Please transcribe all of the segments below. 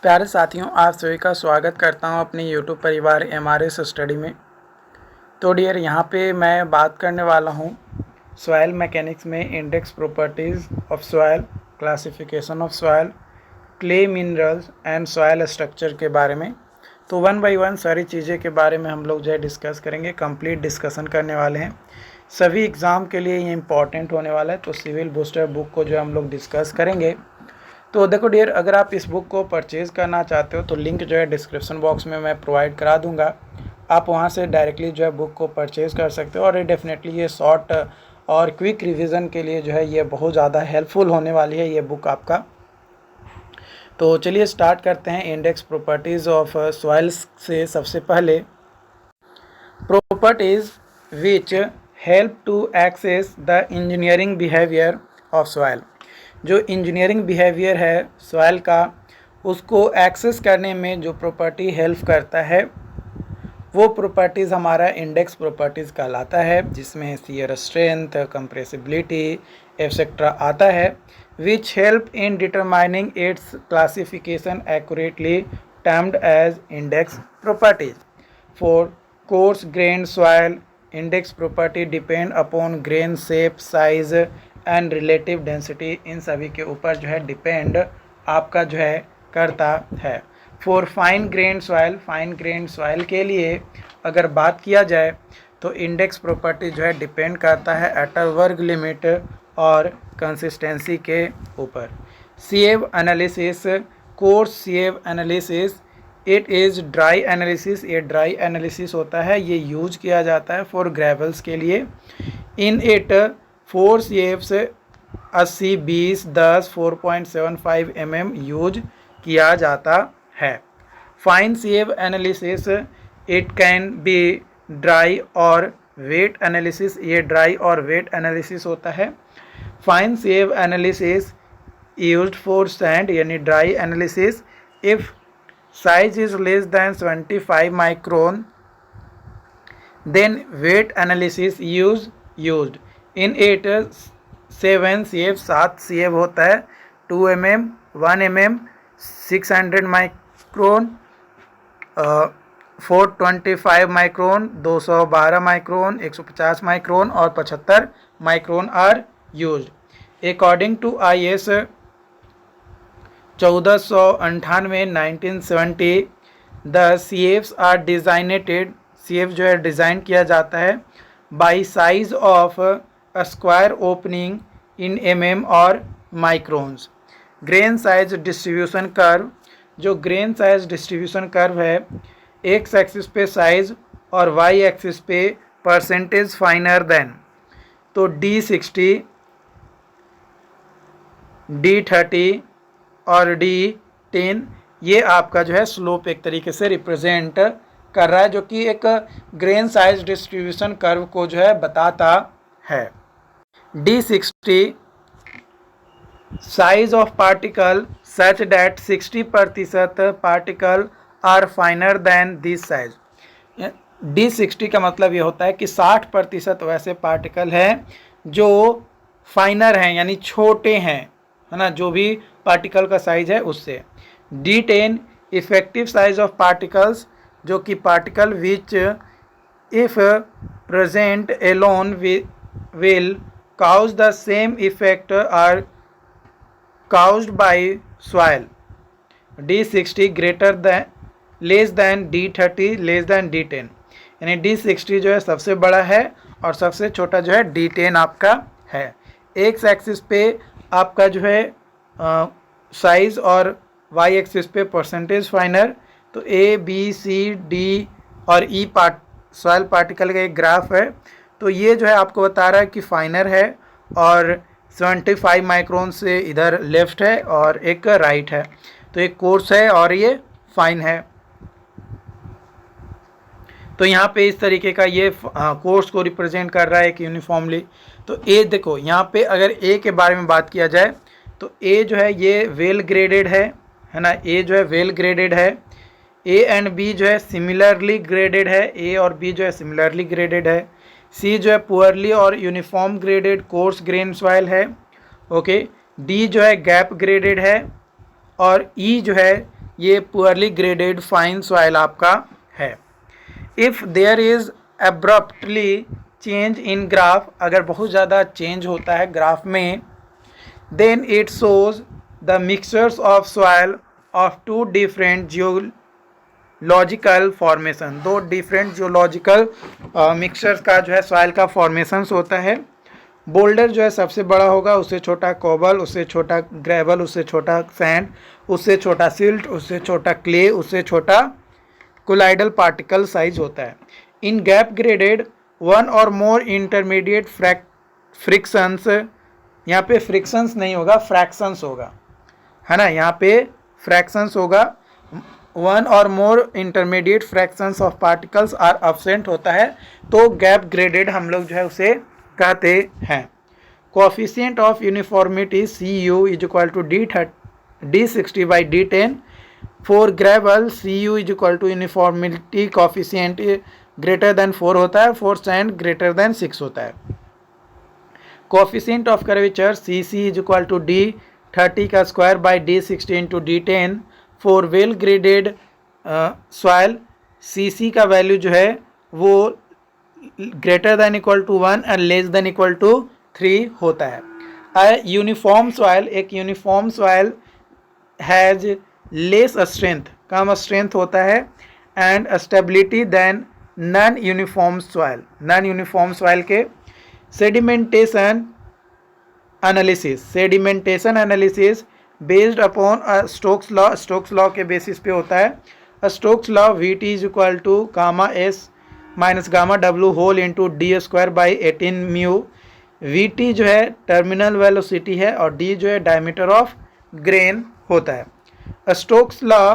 प्यारे साथियों, आप सभी का स्वागत करता हूं अपने YouTube परिवार MRS स्टडी में। तो डियर, यहाँ पे मैं बात करने वाला हूं सॉइल मैकेनिक्स में index properties of soil, classification of soil, clay minerals and soil structure के बारे में। तो वन बाय वन सारी चीज़ें के बारे में हम लोग जो है डिस्कस करेंगे, कंप्लीट डिस्कशन करने वाले हैं। सभी एग्ज़ाम के लिए ये इंपॉर्टेंट होने वाला है। तो सिविल बूस्टर बुक को जो हम लोग डिस्कस करेंगे। तो देखो डियर, अगर आप इस बुक को परचेज़ करना चाहते हो तो लिंक जो है डिस्क्रिप्शन बॉक्स में मैं प्रोवाइड करा दूंगा। आप वहां से डायरेक्टली जो है बुक को परचेज़ कर सकते हो और ये डेफिनेटली ये शॉर्ट और क्विक रिवीजन के लिए जो है ये बहुत ज़्यादा हेल्पफुल होने वाली है ये बुक आपका। तो चलिए स्टार्ट करते हैं इंडेक्स प्रॉपर्टीज़ ऑफ सॉइल्स से। सबसे पहले properties which help to access the engineering behaviour of soil. जो इंजीनियरिंग बिहेवियर है सॉइल का, उसको एक्सेस करने में जो प्रॉपर्टी हेल्प करता है वो प्रॉपर्टीज़ हमारा इंडेक्स प्रॉपर्टीज़ कहलाता है, जिसमें शियर स्ट्रेंथ, कंप्रेसिबिलिटी एक्सेट्रा आता है, which help in determining its classification accurately, termed as index properties. For coarse grained soil, index property depend upon grain shape, size and relative density. इन सभी के ऊपर जो है डिपेंड आपका जो है करता है। For fine grain soil, fine grain soil के लिए अगर बात किया जाए तो इंडेक्स प्रॉपर्टी जो है डिपेंड करता है एट वर्ग लिमिट और कंसिस्टेंसी के ऊपर। Sieve analysis, coarse sieve analysis, it is dry analysis. ये ड्राई एनालिसिस होता है, ये यूज किया जाता है फॉर ग्रेवल्स के लिए। इन इट 4 सीएफ्स 80, 20, 10, 4.75 mm यूज किया जाता है। Fine sieve analysis, it can be dry और वेट एनालिसिस। ये ड्राई और वेट एनालिसिस होता है। Fine sieve analysis used for sand, यानी dry analysis. If size is less than 75 micron, then wet analysis used. In it 7 sieve, 7 sieve होता है, 2 mm, 1 mm, 600 micron, 425 micron, 212 micron, 150 micron और 75 micron are used. According to IS 1498 1970, the सीएफ्स are designated, sieve जो है design किया जाता है by size of square opening in mm और microns. Grain size distribution curve, जो ग्रेन साइज डिस्ट्रीब्यूशन कर्व है, एक्स एक्सिस पे साइज और वाई एक्सिस पे परसेंटेज फाइनर देन। तो D60, D30 और D10 ये आपका जो है स्लोप एक तरीके से रिप्रेजेंट कर रहा है, जो कि एक ग्रेन साइज डिस्ट्रीब्यूशन कर्व को जो है बताता है। D60 size of particle such that 60% particle are finer than this size. D60 का मतलब ये होता है कि 60% वैसे पार्टिकल हैं जो फाइनर हैं, यानी छोटे हैं, है ना, जो भी पार्टिकल का साइज है उससे। D10 effective size of particles, जो कि particle which if present alone will cause the same effect are caused by soil. D60 greater than less than D30 less than D10, यानी D60 जो है सबसे बड़ा है और सबसे छोटा जो है D10 आपका है। एक्स एक्सिस पे आपका जो है साइज और वाई एक्सिस पे परसेंटेज फाइनर। तो ABCD और E सॉइल पार्टिकल का एक ग्राफ है। तो ये जो है आपको बता रहा है कि फाइनर है और 75 माइक्रोन से इधर लेफ्ट है और एक राइट है। तो एक कोर्स है और ये फाइन है। तो यहाँ पे इस तरीके का ये कोर्स को रिप्रेजेंट कर रहा है एक यूनिफॉर्मली। तो ए देखो, यहाँ पे अगर ए के बारे में बात किया जाए तो ए जो है ये वेल ग्रेडेड है ना, ए जो है वेल ग्रेडेड है। ए एंड बी जो है सिमिलरली ग्रेडेड है, ए और बी जो है सिमिलरली ग्रेडेड है। सी जो है पुअरली और uniform graded course grain soil है। ओके, डी जो है गैप ग्रेडेड है और ई जो है ये पुअरली ग्रेडेड फाइन सॉइल आपका है। If there is abruptly change in graph, अगर बहुत ज़्यादा चेंज होता है ग्राफ में, then it shows the mixtures of soil of two different geological formation, दो डिफरेंट जियोलॉजिकल मिक्सचर्स का जो है सॉइल का फॉर्मेशंस होता है। बोल्डर जो है सबसे बड़ा होगा, उससे छोटा कोबल, उससे छोटा ग्रेवल, उससे छोटा सैंड, उससे छोटा सिल्ट, उससे छोटा क्ले, उससे छोटा कोलाइडल पार्टिकल साइज होता है। इन गैप ग्रेडेड वन और मोर इंटरमीडिएट फ्रिक्शंस, यहाँ पे फ्रिक्शंस नहीं होगा, फ्रैक्शंस होगा, है ना, यहाँ पे फ्रैक्शंस होगा। वन और more intermediate fractions of particles are absent होता है, तो गैप ग्रेडेड हम लोग जो है उसे कहते हैं। Coefficient of uniformity CU is equal to D60/D10। For gravel CU is equal to uniformity coefficient greater than 4 होता है, फॉर सैंड ग्रेटर देन 6 होता है। Coefficient of curvature CC is equal to D30²/D60 into D10। For well graded soil CC का value जो है वो greater than equal to 1 and less than equal to 3 होता है। यूनिफॉर्म सॉइल, एक uniform soil has less strength, कम strength होता है, and stability than non uniform soil, non uniform soil के। Sedimentation analysis based upon Stokes law, Stokes law के basis पे होता है। Stokes law VT is equal to gamma S minus gamma W whole into D²/18μ। VT जो है terminal velocity है और D जो है डायमीटर ऑफ ग्रेन होता है। स्टोक्स लॉ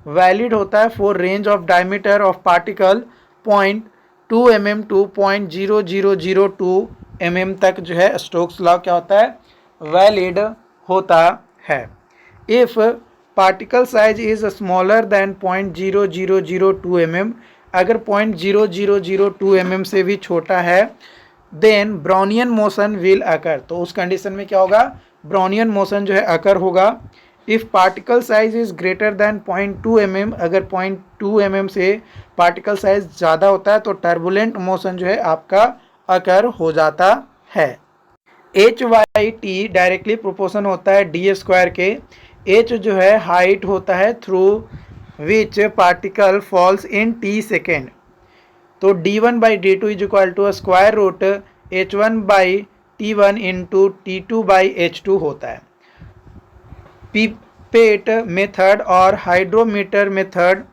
वैलिड होता है for range of diameter of particle 0.2 mm to 0.0002 mm तक जो है स्टोक्स लॉ क्या होता है, वैलिड होता है। If particle size is smaller than 0.0002 mm, अगर 0.0002 mm से भी छोटा है, then Brownian motion will occur, तो उस कंडीशन में क्या होगा, ब्राउनियन मोशन जो है अकर होगा। If particle size is greater than 0.2 mm, अगर 0.2 mm से पार्टिकल साइज ज़्यादा होता है तो टर्बुलेंट मोशन जो है आपका अकर हो जाता है। H/T डायरेक्टली प्रोपोर्शन होता है D² के। H जो है हाइट होता है through which particle falls in T second, तो D1/D2 is equal to square root H1/T1 into T2/H2 होता है। पिपेट मेथड और hydrometer method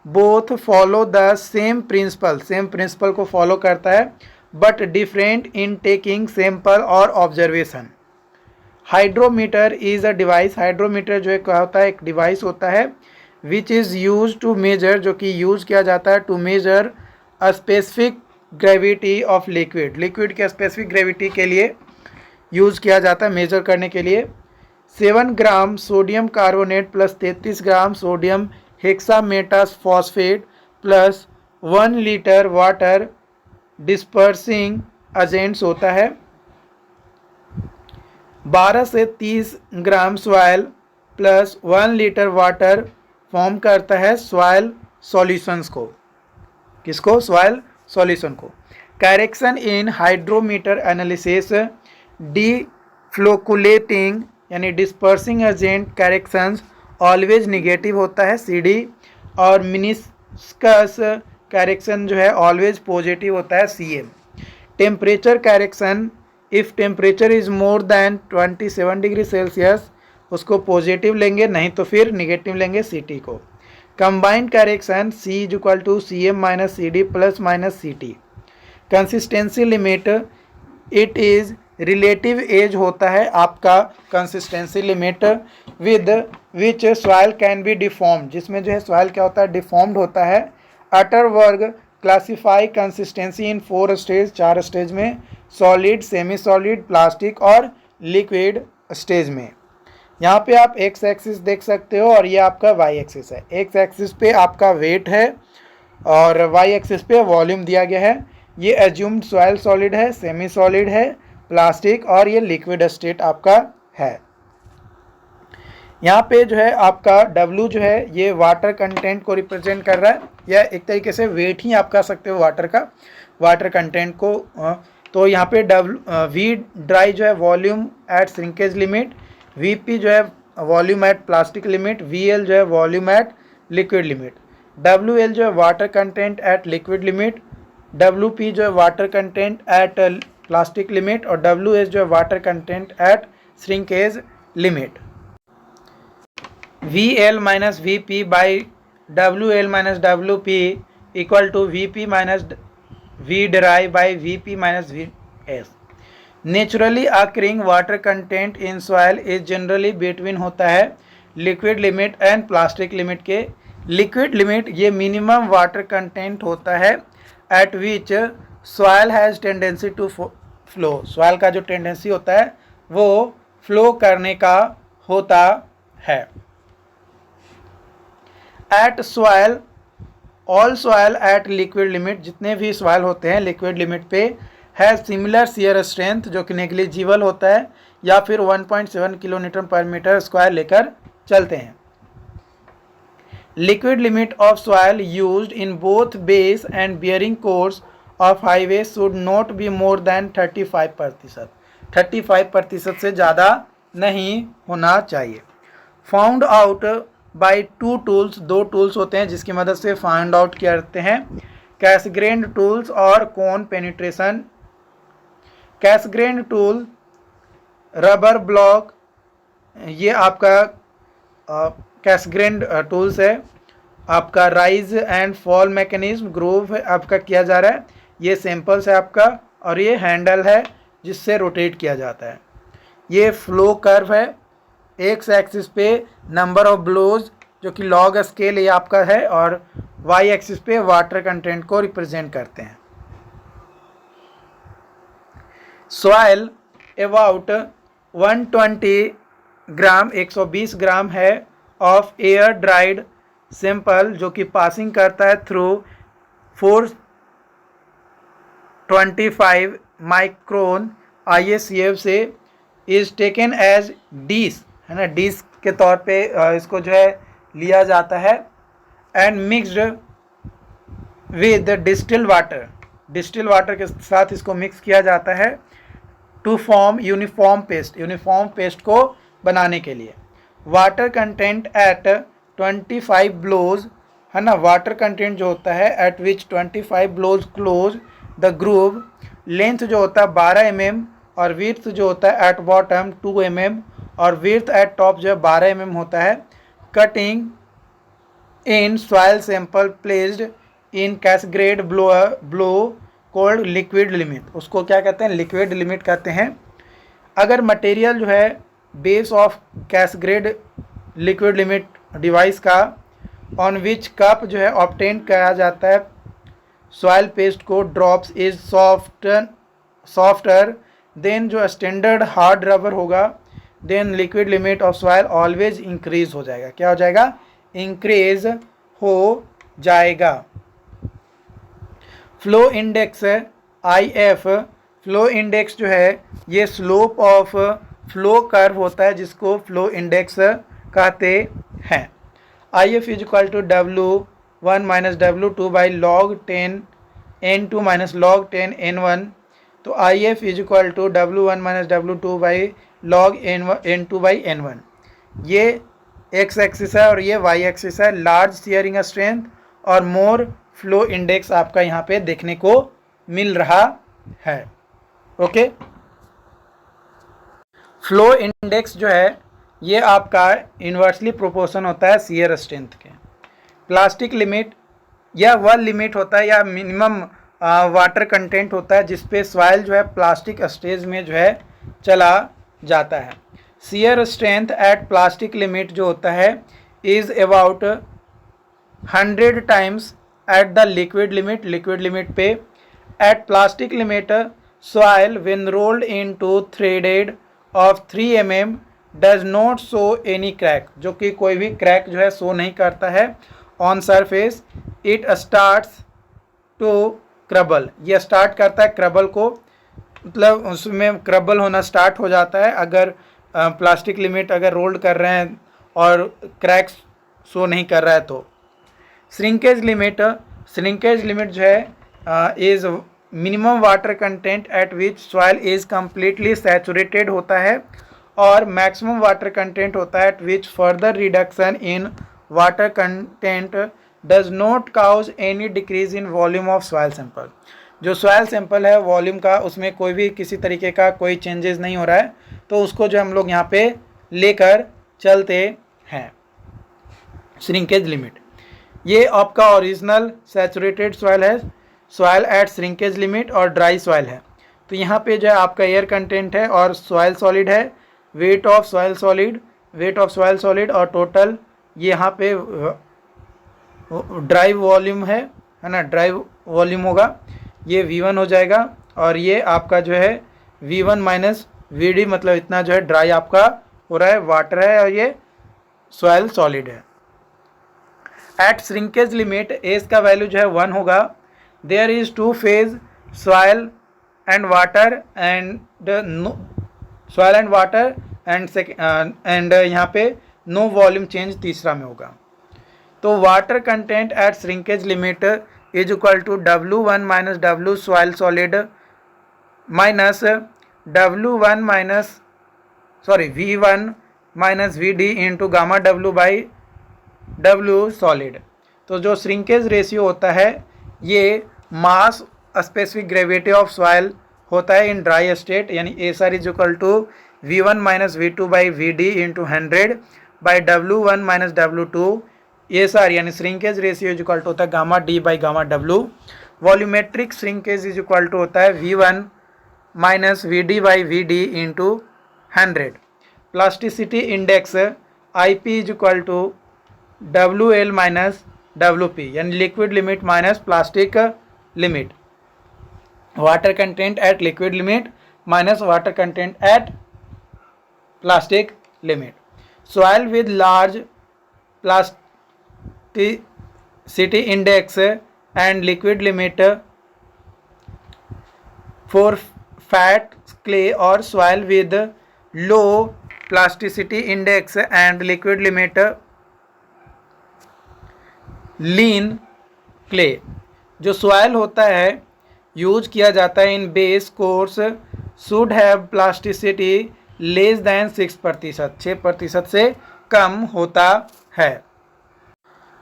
both follow the same principle को फॉलो करता है, but different in taking sample और observation. Hydrometer is a device, hydrometer जो है क्या होता है, एक डिवाइस होता है which is use to measure, जो कि यूज़ किया जाता है to major a specific gravity of liquid, liquid के स्पेसिफिक ग्रेविटी के लिए यूज़ किया जाता है मेजर करने के लिए। 7 gram sodium carbonate plus 33 gram sodium hexametaphosphate plus 1 litre water dispersing agents होता है। 12 से 30 gram soil plus 1 litre water form करता है सॉइल सॉल्यूशंस को, किसको, सॉइल सॉल्यूशन को। Correction in hydrometer analysis, deflocculating यानी dispersing agent corrections always negative होता है CD, और मिनिस्कस करेक्शन जो है ऑलवेज पॉजिटिव होता है CM। Temperature correction, if temperature is more than 27 degree Celsius उसको पॉजिटिव लेंगे, नहीं तो फिर निगेटिव लेंगे CT को। Combined correction C is equal to CM - CD plus minus CT। Consistency limit, it is relative as होता है आपका consistency limit with which soil can be deformed, जिसमें जो है सॉइल क्या होता है, डिफॉर्म्ड होता है। Atterberg classify consistency in 4 stage, 4 stage में, सॉलिड, सेमी सॉलिड, प्लास्टिक और लिक्विड स्टेज में। यहाँ पे आप एक्स एक्सिस देख सकते हो और ये आपका वाई एक्सिस है। एक्स एक्सिस पे आपका वेट है और वाई एक्सिस पे वॉल्यूम दिया गया है। ये एज्यूम्ड सॉइल सॉलिड है, सेमी सॉलिड है, प्लास्टिक और ये लिक्विड स्टेट आपका है। यहाँ पे जो है आपका W जो है ये वाटर कंटेंट को रिप्रेजेंट कर रहा है, या एक तरीके से वेट ही आप कह सकते हो वाटर का, वाटर कंटेंट को। तो यहाँ पे V ड्राई जो है volume at shrinkage limit, VP जो है volume at plastic limit, VL जो है volume at liquid limit, WL जो है water content at liquid limit, WP जो है water content at plastic limit, और WS जो है water content at shrinkage limit. VL minus VP by WL minus WP equal to VP minus V dry by VP minus VS। Naturally occurring water content in soil is generally between होता है liquid limit and plastic limit के। Liquid limit ये minimum water content होता है at which soil has tendency to flow. Soil का जो tendency होता है वो फ्लो करने का होता है। At soil, all soil at liquid limit, जितने भी सॉइल होते हैं लिक्विड लिमिट पे है सिमिलर शियर स्ट्रेंथ जो कि नेग्लिजिबल होता है, या फिर 1.7 किलोमीटर पर मीटर स्क्वायर लेकर चलते हैं। Liquid limit of soil used in both base and bearing course of highway should not be more than 35%। 35% से ज़्यादा नहीं होना चाहिए। Found out by two tools, दो टूल्स होते हैं जिसकी मदद से फाइंड आउट करते हैं, कैसग्रेन टूल्स और cone penetration. Casagrande tool, rubber block, ये आपका कैसग्रेन टूल्स है। आपका rise and fall mechanism, groove आपका किया जा रहा है, ये सैंपल्स है आपका, और ये हैंडल है जिससे रोटेट किया जाता है। ये फ्लो कर्व है, एक्स एक्सिस पे नंबर ऑफ ब्लोज जो कि लॉग स्केल ये आपका है, और वाई एक्सिस पे वाटर कंटेंट को रिप्रेजेंट करते हैं। सॉइल अबाउट 120 ग्राम, 120 ग्राम है ऑफ एयर ड्राइड सैंपल जो कि पासिंग करता है थ्रू 425 माइक्रोन ISCF से, इज टेकन एज डीस, है ना, डीस के तौर पे इसको जो है लिया जाता है, and mixed with distil water, distil water के साथ इसको मिक्स किया जाता है to form uniform paste, uniform paste को बनाने के लिए। वाटर कंटेंट एट 25 ब्लोज, है ना, वाटर कंटेंट जो होता है at which 25 blows close the groove, length जो होता है 12 mm, और विड्थ जो होता है एट बॉटम 2 mm, और विड्थ एट टॉप जो है 12 mm होता है। Cutting in soil sample placed in Casagrande blow called liquid limit, उसको क्या कहते हैं, लिक्विड लिमिट कहते हैं। अगर मटेरियल जो है base of Casagrande liquid limit device का ऑन विच कप जो है ऑब्टेन किया जाता है सॉइल पेस्ट को ड्रॉप्स इज सॉफ्टर देन जो स्टैंडर्ड हार्ड रबर होगा, then liquid limit of soil always increase हो जाएगा। क्या हो जाएगा, इंक्रीज हो जाएगा। Flow index IF, flow index जो है ये स्लोप ऑफ फ्लो कर्व होता है जिसको फ्लो इंडेक्स कहते हैं। IF is equal to W1 minus W2 by log 10 N2 minus log 10 N1, तो IF is equal to W1 minus W2 by log N2 by N1। ये x axis है और ये वाई एक्सिस है। Large shearing strength और more flow index आपका यहाँ पे देखने को मिल रहा है। ओके, फ्लो इंडेक्स जो है ये आपका इन्वर्सली प्रोपोर्शन होता है शियर स्ट्रेंथ के। प्लास्टिक लिमिट यह वह लिमिट होता है या मिनिमम वाटर कंटेंट होता है जिसपे सॉइल जो है प्लास्टिक स्टेज में जो है चला जाता है। Shear strength at plastic limit जो होता है is about 100 times at the liquid limit, liquid limit पे। At plastic limit soil when rolled into threaded of 3 mm does not show any crack, जो कि कोई भी क्रैक जो है शो नहीं करता है on surface. It starts to crumble, ये स्टार्ट करता है क्रबल को, मतलब उसमें क्रबल होना स्टार्ट हो जाता है। अगर प्लास्टिक लिमिट अगर रोल्ड कर रहे हैं और क्रैक्स शो नहीं कर रहा है तो। श्रिंकेज लिमिट जो है is minimum water content at which soil is completely saturated होता है, और मैक्सिमम वाटर कंटेंट होता है at which further reduction in water content does not cause any decrease in volume of soil sample. जो soil sample है volume का, उसमें कोई भी किसी तरीके का कोई चेंजेस नहीं हो रहा है, तो उसको जो हम लोग यहाँ पे लेकर चलते हैं। श्रिंकेज लिमिट, ये आपका ओरिजिनल सैचुरेटेड सॉइल है, सॉइल एट श्रिंकेज लिमिट और ड्राई सॉइल है। तो यहाँ पे जो है आपका एयर कंटेंट है और सॉइल सॉलिड है, वेट ऑफ सॉइल सॉलिड और टोटल ये यहाँ पे ड्राई वॉल्यूम है ना, ड्राई वॉल्यूम होगा, ये V1 हो जाएगा, और ये आपका जो है V1 माइनस VD, मतलब इतना जो है ड्राई आपका हो रहा है, वाटर है और ये सॉइल सॉलिड है। एट श्रिंकेज लिमिट एज का वैल्यू जो है 1 होगा। There is 2 phase soil and water and यहाँ पे नो वॉल्यूम चेंज तीसरा में होगा। तो water content at shrinkage limit is equal to W1 minus W soil solid minus V1 minus VD into gamma W by W solid. तो जो shrinkage ratio होता है ये mass specific gravity of soil होता है इन ड्राई स्टेट, यानी SR is equal to V1 minus V2 by VD into 100 by W1 minus W2। SR यानी shrinkage ratio is equal to होता है gamma D by gamma W। Volumetric shrinkage is equal to होता है V1 minus VD by VD into 100। Plasticity index IP is equal to WL minus WP, यानी liquid limit minus plastic limit. Water content at liquid limit minus water content at plastic limit. Soil with large plasticity index and liquid limit for fat clay और soil with low plasticity index and liquid limit lean clay. जो soil होता है use किया जाता है in base course should have plasticity less than 6% से कम होता है।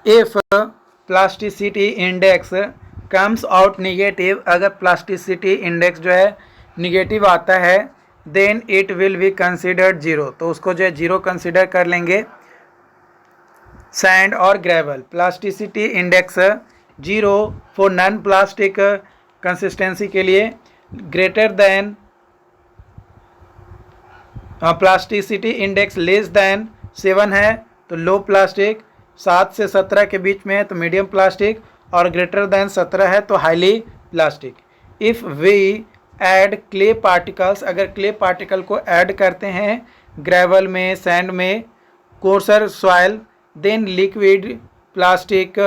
If plasticity index comes out negative, अगर प्लास्टिसिटी इंडेक्स जो है निगेटिव आता है, then it will be considered 0, तो उसको जो है 0 कंसिडर कर लेंगे। सैंड और gravel, plasticity index 0 for non plastic consistency के लिए, greater than plasticity index less than 7 है तो लो प्लास्टिक, 7 से 17 के बीच में है तो मीडियम प्लास्टिक, और ग्रेटर देन 17 है तो highly plastic. If we add clay particles, अगर क्ले पार्टिकल को ऐड करते हैं ग्रेवल में, सैंड में, coarser soil, then liquid plastic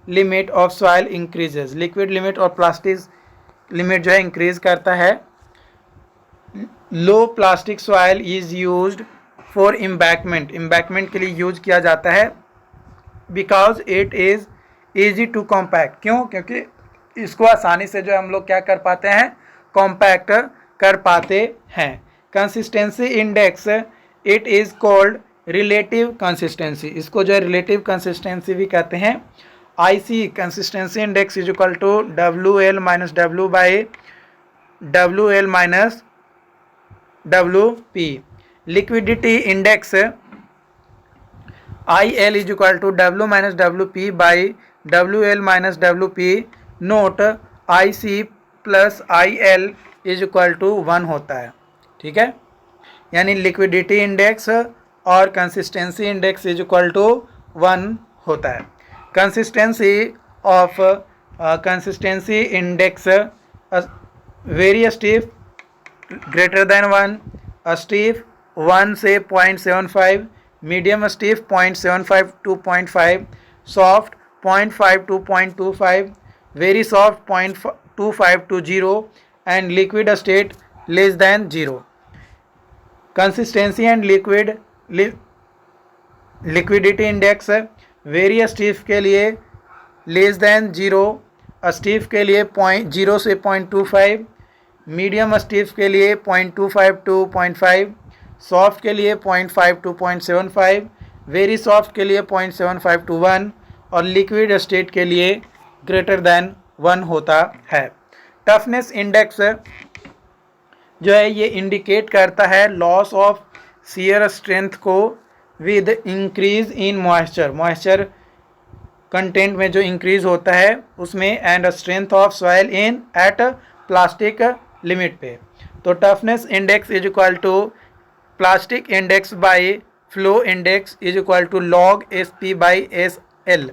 limit of soil increases, liquid limit और प्लास्टिक लिमिट जो है इंक्रीज करता है। Low plastic soil is used for embankment, embankment के लिए यूज किया जाता है, because it is easy to compact, क्यों? क्योंकि इसको आसानी से जो हम लोग क्या कर पाते हैं, कॉम्पैक्ट कर पाते हैं। Consistency index it is called relative consistency, इसको जो है रिलेटिव कंसिस्टेंसी भी कहते हैं। IC consistency index is equal to WL minus W by WL minus WP। Liquidity index IL is equal to W minus WP by WL minus WP। Note IC plus IL is equal to 1 होता है, ठीक है, यानी liquidity index और consistency index is equal to 1 होता है। Consistency of consistency index very stiff greater than 1, stiff 1 से 0.75, medium stiff 0.75 to 0.5, soft 0.5 to 0.25, very soft 0.25 to 0 and liquid state less than 0. Consistency and liquid liquidity index very stiff के लिए less than 0, स्टीफ के लिए 0 से 0.25, medium स्टीफ के लिए 0.25 to 0.5, soft के लिए 0.5 टू 0.75, वेरी सॉफ्ट के लिए 0.75 टू 1 और लिक्विड स्टेट के लिए ग्रेटर देन 1 होता है। टफनेस इंडेक्स जो है ये इंडिकेट करता है लॉस ऑफ शियर स्ट्रेंथ को with increase in moisture content में जो इंक्रीज होता है उसमें and strength of soil in at plastic limit पे। तो toughness index is equal to plastic index by flow index is equal to log S P by S L.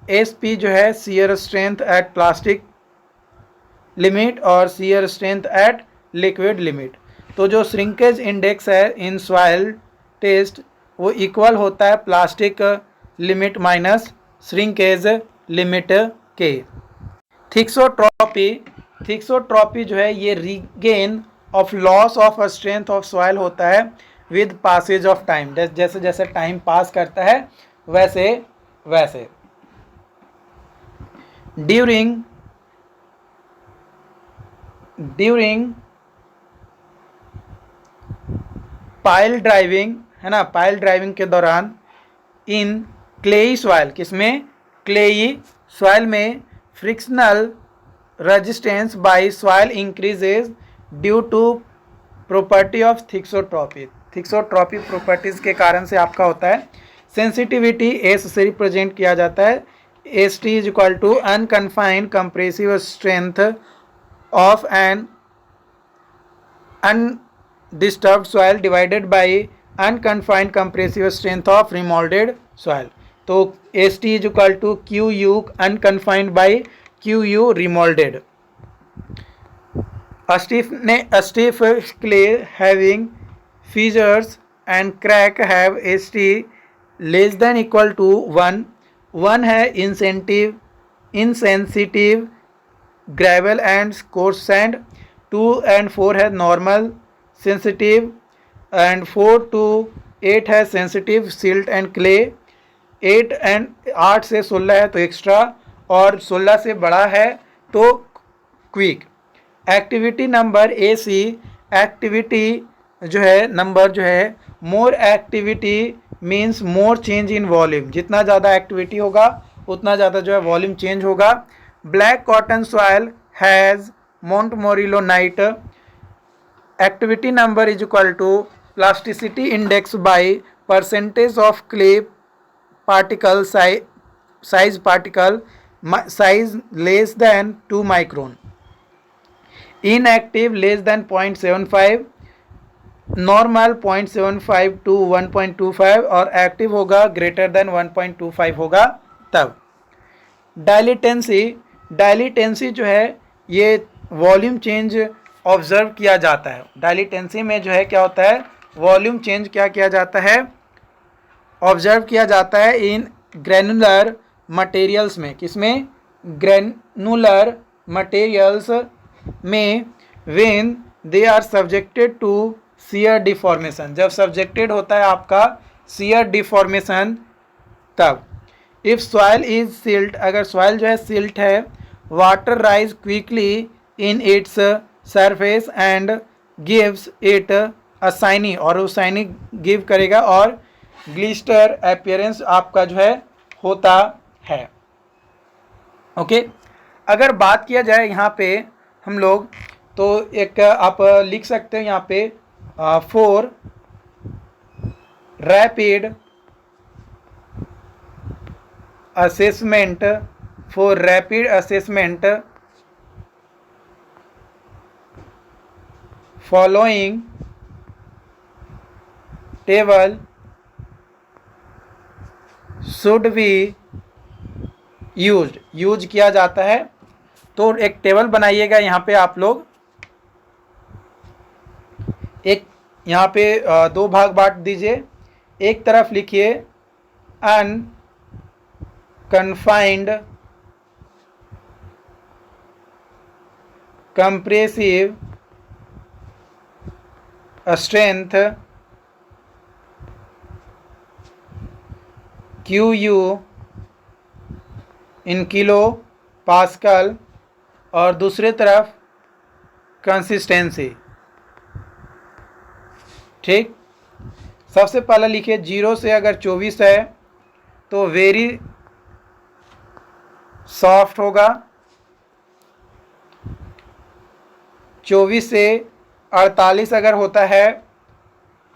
S P जो है shear strength at plastic limit और shear strength at liquid limit. तो जो shrinkage index है in soil test वो equal होता है plastic limit minus shrinkage limit के। थिक्सोट्रॉपी जो है ये regain of loss of strength of soil होता है विद पासेज ऑफ टाइम। जैसे जैसे टाइम पास करता है वैसे वैसे। ड्यूरिंग पाइल ड्राइविंग है ना, पाइल ड्राइविंग के दौरान इन क्लेई सॉइल, किसमें क्लेई सॉइल में frictional resistance by soil increases due to property of thixotropy. Thixotropy properties के कारण से आपका होता है। सेंसिटिविटी एस से रिप्रेजेंट किया जाता है। S T is equal to unconfined compressive strength of an undisturbed soil divided by unconfined compressive strength of remolded soil। तो ST is equal to QU unconfined by QU remolded। A stiff clay having fissures and crack have ST less than equal to 1। 1 है insensitive gravel and coarse sand। 2 and 4 है normal sensitive and 4 to 8 है sensitive silt and clay. 8 से 16 है तो extra और 16 से बड़ा है तो quick. Activity number A C, activity जो है नंबर जो है more activity means more change in volume. जितना ज़्यादा एक्टिविटी होगा उतना ज़्यादा जो है वॉल्यूम चेंज होगा। Black cotton soil has montmorillonite. Activity number is equal to plasticity index by percentage of clay particle size particle size less than 2 micron. Inactive less than 0.75, normal 0.75 to 1.25 और active होगा greater than 1.25 होगा तब। डायलिटेंसी जो है ये volume change observe किया जाता है। डायलिटेंसी में जो है क्या होता है वॉल्यूम चेंज क्या किया जाता है ऑब्जर्व किया जाता है इन ग्रेनुलर मटेरियल्स में। किसमें ग्रेनुलर मटेरियल्स में when they are subjected to shear deformation. जब सब्जेक्टेड होता है आपका शियर डिफॉर्मेशन तब। इफ सॉइल इज सिल्ट, अगर सॉइल जो है सिल्ट है, water rise quickly in its surface and gives it a shiny, और वो शाइनी गिव करेगा और ग्लिस्टर अपीयरेंस आपका जो है होता है। ओके अगर बात किया जाए यहाँ पे हम लोग तो एक आप लिख सकते हैं यहाँ पे for rapid assessment following table should be use किया जाता है। तो एक टेबल बनाइएगा यहाँ पे आप लोग, एक यहाँ पे 2 भाग बांट दीजिए। एक तरफ लिखिए unconfined compressive strength Q you in kilo pascal और दूसरी तरफ कंसिस्टेंसी। ठीक, सबसे पहले लिखिए 0 से अगर 24 है तो वेरी सॉफ्ट होगा, 24 से 48 अगर होता है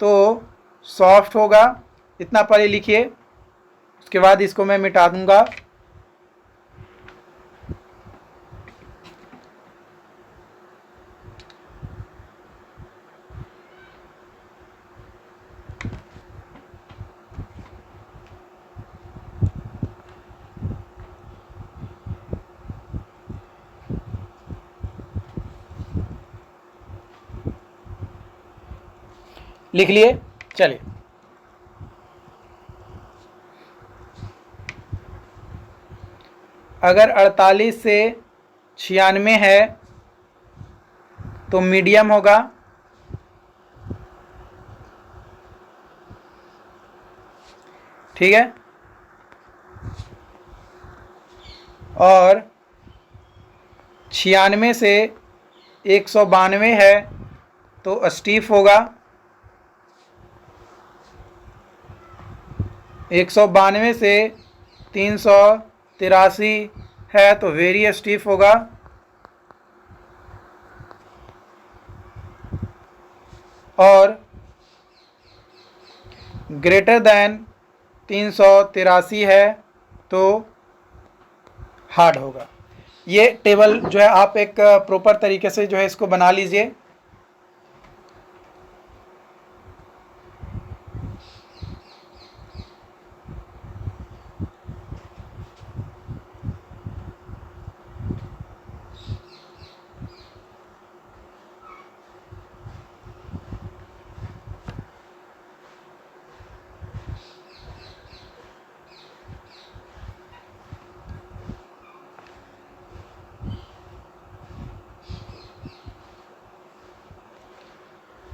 तो सॉफ्ट होगा। इतना पहले लिखिए, उसके बाद इसको मैं मिटा दूंगा। लिख लिए, चलिए। अगर 48 से 96 है तो मीडियम होगा, ठीक है। और 96 से 192 है तो स्टीफ होगा, 192 से 383 है तो वेरी स्टीफ होगा, और ग्रेटर देन 383 है तो हार्ड होगा। ये टेबल जो है आप एक प्रॉपर तरीके से जो है इसको बना लीजिए।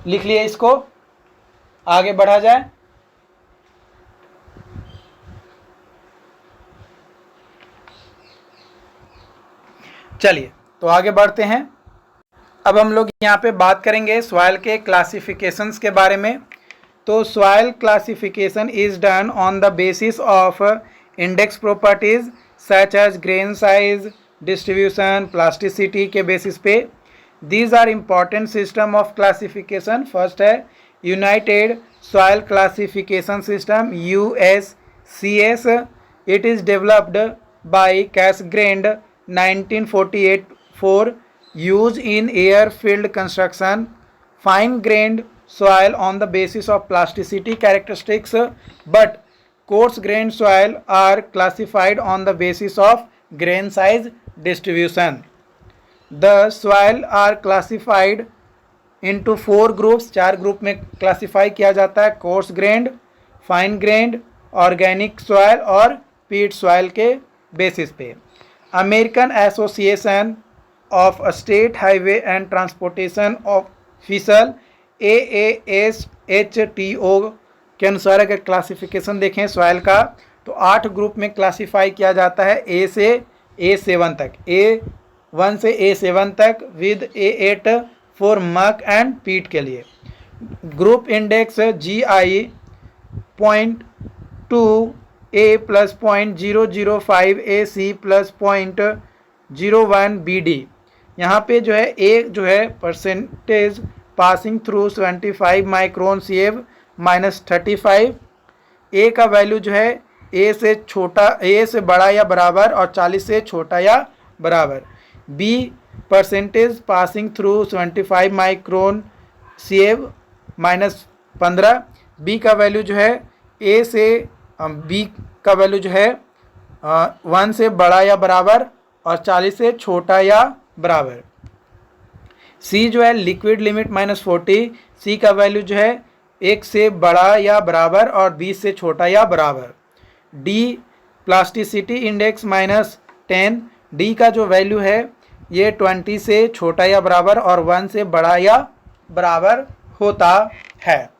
लिख लिए, इसको आगे बढ़ा जाए। चलिए तो आगे बढ़ते हैं। अब हम लोग यहाँ पे बात करेंगे सॉइल के क्लासिफिकेशंस के बारे में। तो soil classification is done on the basis of index properties such as grain size, distribution, plasticity के बेसिस पे। These are important system of classification. First है United Soil Classification System USCS. It is developed by Casgrain 1948 for use in air-filled construction. Fine-grained soil on the basis of plasticity characteristics, but coarse-grained soil are classified on the basis of grain size distribution. The soil are classified into 4 groups. 4 group में classify किया जाता है, course grand, fine grand, organic soil और पीट soil के basis पे। American association of state highway and transportation officer AASHTO के अनुसार अगर क्लासिफिकेशन देखें सॉइल का तो 8 ग्रुप में क्लासीफाई किया जाता है, A से A7 तक, A1 से A7 तक विद A8 फॉर मक एंड पीट के लिए। Group index GI 0.2 A plus 0.005 AC plus 0.01 BD। यहाँ पे जो है A जो है percentage passing through 75 micron CF minus 35। A का वैल्यू जो है A से छोटा, A से बड़ा या बराबर और 40 से छोटा या बराबर। B percentage passing through 75 micron CF minus 15। B का वैल्यू जो है A से B का वैल्यू जो है 1 से बड़ा या बराबर और 40 से छोटा या बराबर। C जो है लिक्विड लिमिट माइनस 40, C का वैल्यू जो है 1 से बड़ा या बराबर और 20 से छोटा या बराबर। D plasticity index minus 10, D का जो वैल्यू है ये 20 से छोटा या बराबर और 1 से बड़ा या बराबर होता है।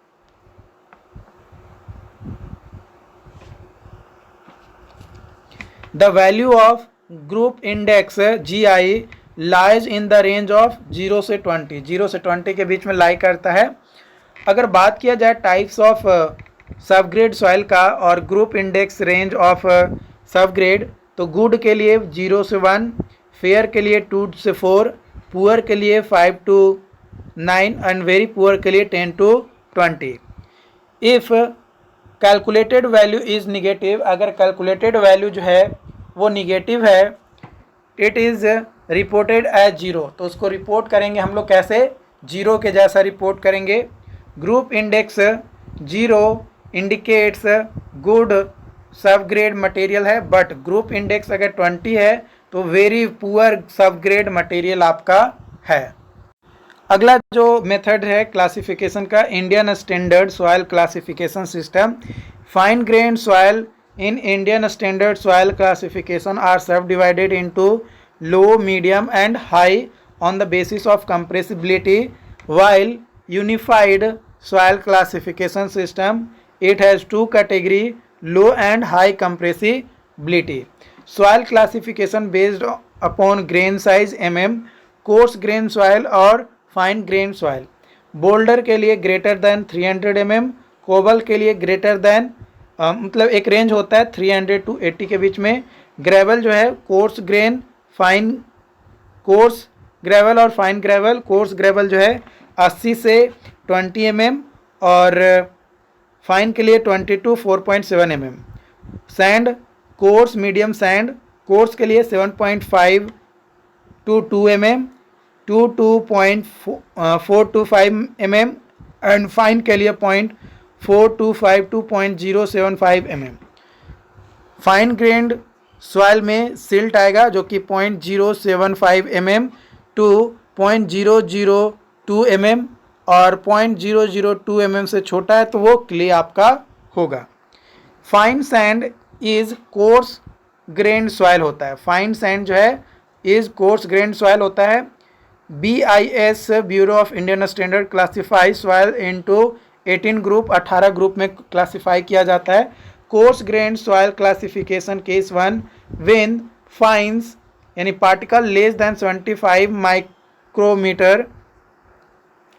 The value of group index GI lies in the range of 0 से 20, 0 से 20 के बीच में लाई करता है। अगर बात किया जाए टाइप्स ऑफ सबग्रेड सॉइल का और group index range of subgrade, तो गुड के लिए 0 से 1, फेयर के लिए 2 से 4, पुअर के लिए 5 to 9 एंड वेरी पुअर के लिए 10 to 20। If calculated value is negative, अगर कैलकुलेटेड वैल्यू जो है वो निगेटिव है, इट इज़ रिपोर्टेड एज 0, तो उसको रिपोर्ट करेंगे हम लोग कैसे, 0 के जैसा रिपोर्ट करेंगे। Group index 0 indicates good subgrade material है, बट ग्रुप इंडेक्स अगर 20 है तो very poor subgrade material आपका है। अगला जो मेथड है क्लासिफिकेशन का, Indian standard soil classification system. Fine grain soil in Indian standard soil classification are subdivided into low, medium and high on the basis of compressibility, while unified soil classification system it has two category, low and high compressibility. Soil classification based upon grain size mm, coarse grain soil और fine grain soil. Boulder के लिए greater than 300 mm, cobble के लिए greater than मतलब एक range होता है 300 to 80 के बीच में। ग्रेवल जो है coarse grain, fine course gravel और फाइन ग्रेवल। कोर्स ग्रेवल जो है 80 से 20 mm और फाइन के लिए 20 to 4.7 mm। Sand course medium sand, course के लिए 7.5 to 2 mm, 2.4 to 5 mm and fine के लिए 0.425 to 0.075 mm। Fine grand soil में सिल्ट आएगा जो कि 0.075 mm टू 0.002 mm और 0.002 mm से छोटा है तो वो क्ले आपका होगा। Fine sand is course grain soil होता है, फाइन सैंड जो है इज कोर्स ग्रेन सॉइल होता है। BIS bureau of Indian standard classify soil into 18 group, 18 group में क्लासीफाई किया जाता है। Coarse grain soil classification case 1 when fines यानी particle less than 75 micrometer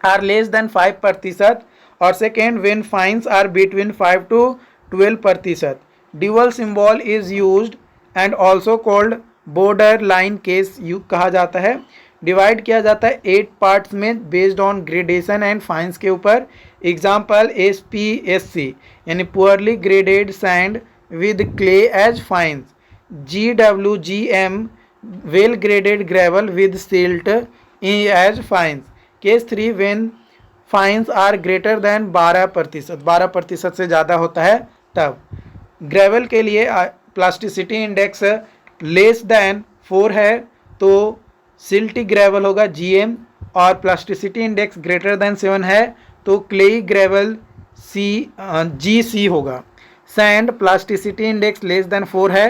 are less than 5%, और second when fines are between 5 to 12%। Dual symbol is used and also called borderline case कहा जाता है। Divide किया जाता है 8 parts में based on gradation and fines के ऊपर। एग्जाम्पल SPSC यानी poorly graded sand with clay as fines. GWGM well graded gravel with silt as fines. Case 3 when fines are greater than 12%, 12% से ज़्यादा होता है तब। ग्रेवल के लिए प्लास्टिसिटी इंडेक्स लेस देन 4 है तो सिल्टी ग्रेवल होगा GM, और प्लास्टिसिटी इंडेक्स ग्रेटर देन 7 है तो क्लेई ग्रेवल GC होगा। Sand plasticity index less than 4 है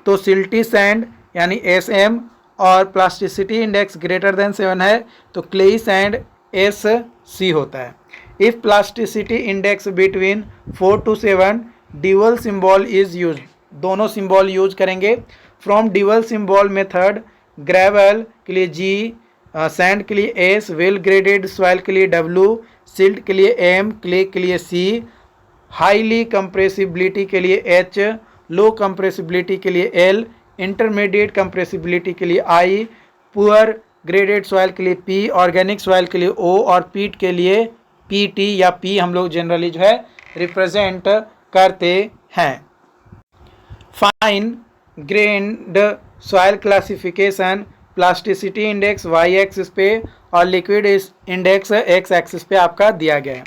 तो सिल्टी सैंड यानी SM, और प्लास्टिसिटी इंडेक्स ग्रेटर देन 7 है तो क्लेई सैंड SC होता है। If plasticity index between 4 to 7 dual symbol is use, दोनों सिंबल यूज करेंगे। From dual symbol method gravel के लिए G, सैंड के लिए S, वेल ग्रेडेड सॉइल के लिए W, सिल्ट के लिए M, क्ले के लिए C, हाईली कंप्रेसिबिलिटी के लिए H, लो कंप्रेसिबिलिटी के लिए L, इंटरमीडिएट कंप्रेसिबिलिटी के लिए I, पुअर ग्रेडेड सॉइल के लिए P, ऑर्गेनिक सॉइल के लिए O और पीट के लिए PT या P हम लोग जनरली जो है रिप्रेजेंट करते हैं। Fine grand soil classification plasticity index Y axis पे और लिक्विड इंडेक्स X एक्सिस पे आपका दिया गया है।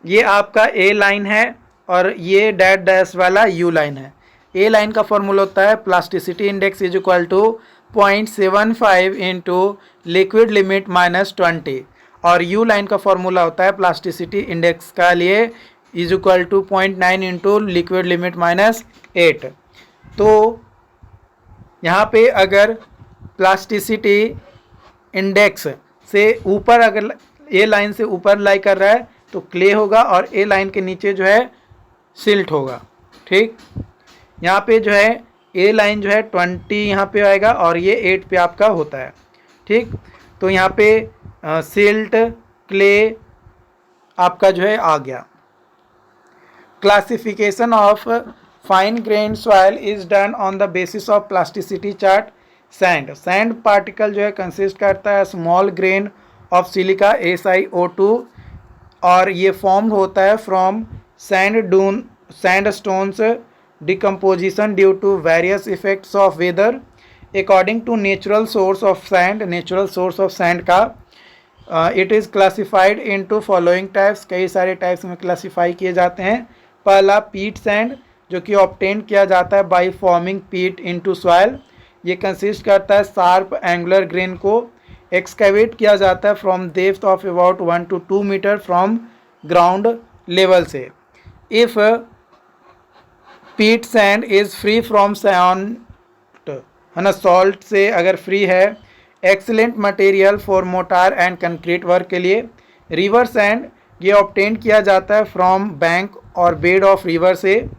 ये आपका A लाइन है और ये डैश डैश वाला U लाइन है। A लाइन का फॉर्मूला होता है plasticity index is equal to 0.75 into liquid limit -20, और U लाइन का फॉर्मूला होता है प्लास्टिसिटी इंडेक्स का लिए is equal to 0.9 into liquid limit -8। तो यहाँ पे अगर प्लास्टिसिटी इंडेक्स से ऊपर, अगर A लाइन से ऊपर लाई कर रहा है तो क्ले होगा, और A लाइन के नीचे जो है सिल्ट होगा। ठीक, यहाँ पे जो है ए लाइन जो है 20 यहाँ पे आएगा और ये 8 पे आपका होता है, ठीक। तो यहाँ पे सिल्ट क्ले आपका जो है आ गया। Classification of fine grain soil is done on the basis of plasticity chart. Sand particle जो है कंसिस्ट करता है small grain of silica SiO2 और ये फॉर्म होता है from sandstones decomposition due to various effects of weather. According to natural source of sand का it is classified into following types. कई सारे टाइप्स में क्लासीफाई किए जाते हैं। पहला पीट सैंड जो कि ऑब्टेन किया जाता है by forming pit into soil. ये कंसिस्ट करता है शार्प एंगुलर ग्रेन को एक्सकेवेट किया जाता है from depth of about 1 to 2 metre from ground level से। If pit sand is free from salt, है ना, सॉल्ट से अगर फ्री है, excellent material for mortar and concrete work के लिए। रिवर सैंड ये ऑब्टेन किया जाता है फ्रॉम बैंक और बेड ऑफ रिवर से।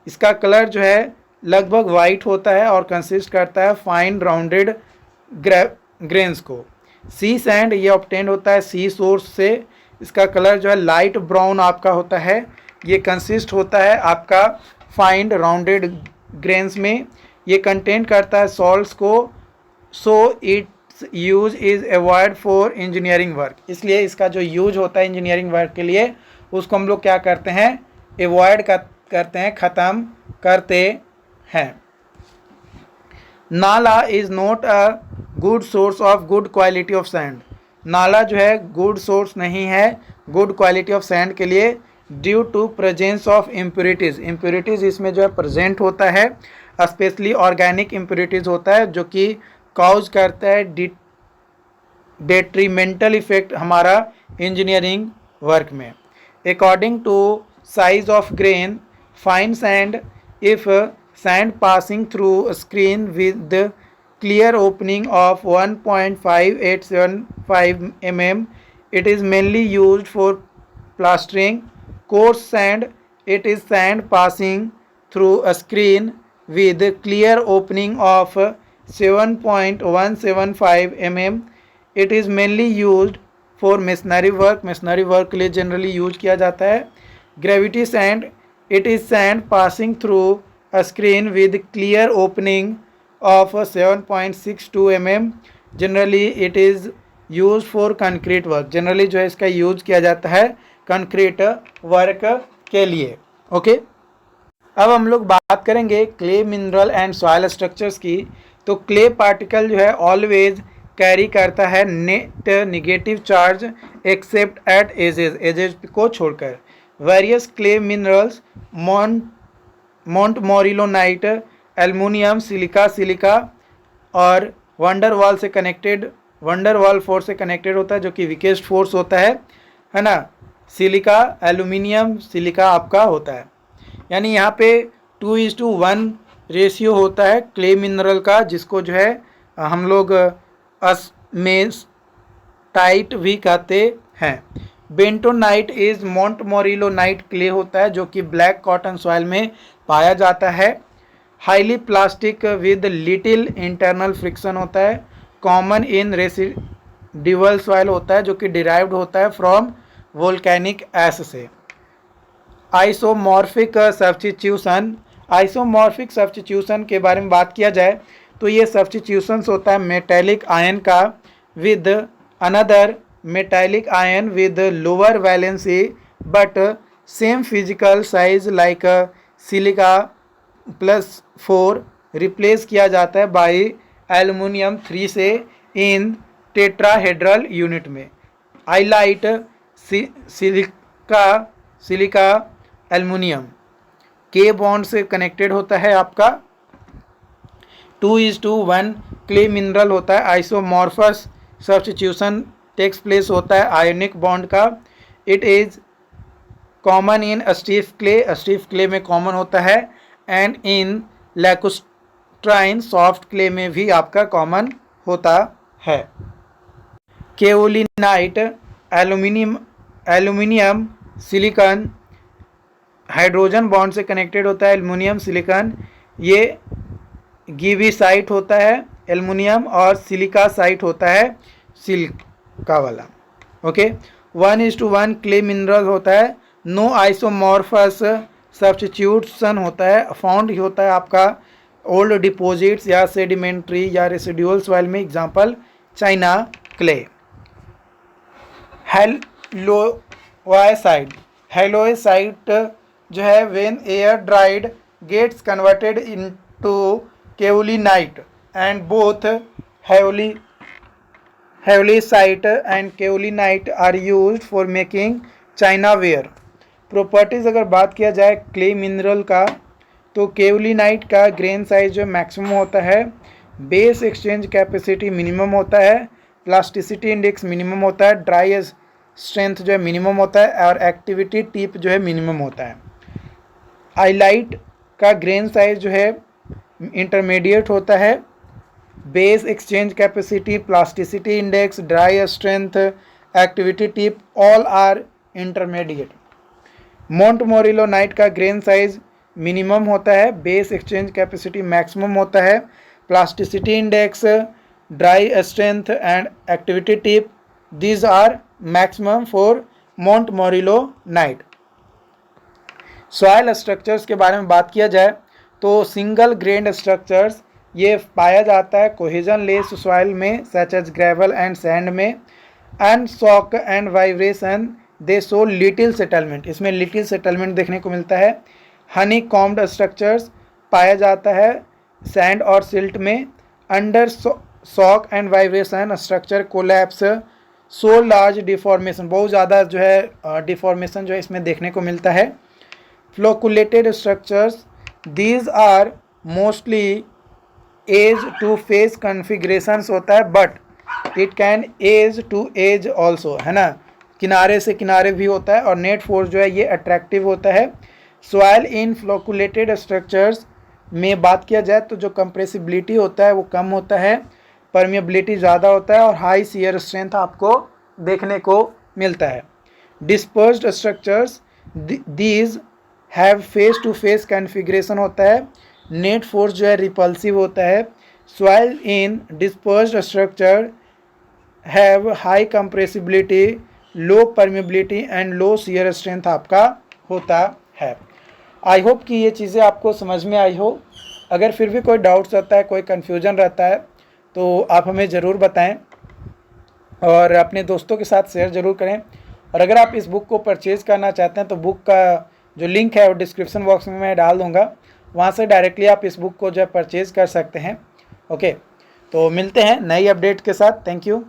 इसका कलर जो है लगभग वाइट होता है और कंसिस्ट करता है फाइन राउंडेड ग्रेन्स को। सी सैंड ये ऑब्टेन होता है सी सोर्स से। इसका कलर जो है लाइट ब्राउन आपका होता है। ये कंसिस्ट होता है आपका फाइन राउंडेड ग्रेन्स में। ये कंटेन करता है सॉल्ट्स को। So it's use is avoid for engineering work. इसलिए इसका जो यूज होता है इंजीनियरिंग वर्क के लिए उसको हम लोग क्या करते हैं, अवॉइड करते हैं, ख़त्म करते हैं। नाला is not a good source of good quality of sand. नाला जो है गुड सोर्स नहीं है गुड क्वालिटी ऑफ सैंड के लिए due to presence of impurities इसमें जो है प्रेजेंट होता है। स्पेशली ऑर्गेनिक इम्प्योरिटीज़ होता है जो कि काउज करता है डेट्रीमेंटल इफेक्ट हमारा इंजीनियरिंग वर्क में। According to size of grain fine sand, if sand passing through a screen with the clear opening of 1.5875 mm, it is mainly used for plastering. Coarse sand, it is sand passing through a screen with clear opening of 7.175 mm. It is mainly used for masonry work. masonry work के लिए generally use किया जाता है। Gravity sand, it is sand passing through a screen with clear opening of 7.62 mm. Generally it is used for concrete work. Generally जो है इसका use किया जाता है कंक्रीट वर्क के लिए। ओके, अब हम लोग बात करेंगे clay mineral and soil structures की। तो क्ले पार्टिकल जो है ऑलवेज कैरी करता है net negative charge except at edges को छोड़कर। Various clay minerals montmorillonite, aluminium, silica और वंडरवॉल से कनेक्टेड, वंडरवॉल फोर्स से कनेक्टेड होता है जो कि वीकेस्ट फोर्स होता है ना। सिलिका, एल्युमिनियम, सिलिका आपका होता है। यानी यहाँ पे 2:1 रेशियो होता है क्ले मिनरल का, जिसको जो है हम लोग टाइट भी कहते हैं। बेंटोनाइट इज मोंटमोरिलोनाइट क्ले होता है जो कि ब्लैक कॉटन सॉइल में पाया जाता है। Highly plastic with little internal friction होता है। कॉमन इन रेसिडिवल सॉइल होता है जो कि डिराइव्ड होता है फ्रॉम वोल्केनिक ऐश से। आइसोमॉर्फिक सब्स्टिट्यूशन, आइसोमॉर्फिक सब्स्टिट्यूशन के बारे में बात किया जाए तो ये सब्स्टिट्यूशंस होता है मेटेलिक आयन का with another metallic ion with lower valency but same physical size like silica +4 replace किया जाता है बाई एल्युमिनियम 3 से इन टेट्राहेड्रल यूनिट में। हाईलाइट सिलिका एल्युमिनियम के बॉन्ड से कनेक्टेड होता है आपका। 2:1 क्ले मिनरल होता है। आइसोमॉर्फस सब्स्टिट्यूशन टेक्स प्लेस होता है आयोनिक बॉन्ड का। It is common in stiff clay में कॉमन होता है and in lacustrine soft clay में भी आपका कॉमन होता है। Kaolinite, aluminium silicon hydrogen bond से कनेक्टेड होता है। एल्युमिनियम सिलिकॉन ये गिवी साइट होता है एल्युमिनियम, और सिलिका साइट होता है सिल्का वाला। ओके, 1:1 क्ले मिनरल होता है। नो आइसोमॉर्फस सब्स्टिट्यूशन होता है। फाउंड होता है आपका ओल्ड डिपॉजिट्स या सेडिमेंट्री या रेसिडुअल सॉइल में, example china clay. Halloysite, halloysite जो है when air dried gets converted into kaolinite and both halloysite and kaolinite are used for making chinaware. Properties अगर बात किया जाए क्ले मिनरल का, तो केओलिनाइट का ग्रेन साइज जो मैक्सिमम होता है, बेस एक्सचेंज कैपेसिटी मिनिमम होता है, प्लास्टिसिटी इंडेक्स मिनिमम होता है, ड्राई स्ट्रेंथ जो है मिनिमम होता है, और एक्टिविटी टिप जो है मिनिमम होता है। हाईलाइट का ग्रेन साइज जो है इंटरमीडिएट होता है, base exchange capacity, plasticity index, dry strength, activity tip all are intermediate. Montmorillonite का ग्रेन साइज मिनिमम होता है, बेस एक्सचेंज कैपेसिटी मैक्सिमम होता है, plasticity index, dry strength and activity tip these are maximum for montmorillonite. Soil structures के बारे में बात किया जाए तो सिंगल ग्रेन्ड स्ट्रक्चर्स ये पाया जाता है कोहेजन लेस सॉइल में, such as gravel and sand में, and shock and vibration they show little settlement, इसमें लिटिल सेटलमेंट देखने को मिलता है। हनी कॉम्ड स्ट्रक्चर्स पाया जाता है सैंड और सिल्ट में। Under shock and vibration structure collapse so large deformation, बहुत ज़्यादा जो है डिफॉर्मेशन जो है इसमें देखने को मिलता है। Flocculated structures these are mostly edge to face configurations होता है, but it can edge to edge also, है ना, किनारे से किनारे भी होता है, और नेट फोर्स जो है ये अट्रैक्टिव होता है। सॉइल इन फ्लोकुलेटेड स्ट्रक्चर्स में बात किया जाए तो जो कंप्रेसिबिलिटी होता है वो कम होता है, परमिएबिलिटी ज़्यादा होता है, और हाई शियर स्ट्रेंथ आपको देखने को मिलता है। Dispersed structures these have face to face configuration होता है, नेट फोर्स जो है रिपल्सिव होता है। Soil in dispersed structure have high compressibility, low permeability and low shear strength आपका होता है। आई होप कि ये चीज़ें आपको समझ में आई हो। अगर फिर भी कोई डाउट्स रहता है, कोई कन्फ्यूजन रहता है, तो आप हमें ज़रूर बताएं और अपने दोस्तों के साथ शेयर ज़रूर करें। और अगर आप इस बुक को परचेज़ करना चाहते हैं तो बुक का जो लिंक है वो डिस्क्रिप्शन बॉक्स में मैं डाल दूँगा, वहाँ से डायरेक्टली आप इस बुक को जो है परचेज़ कर सकते हैं। ओके, तो मिलते हैं नई अपडेट के साथ। Thank you.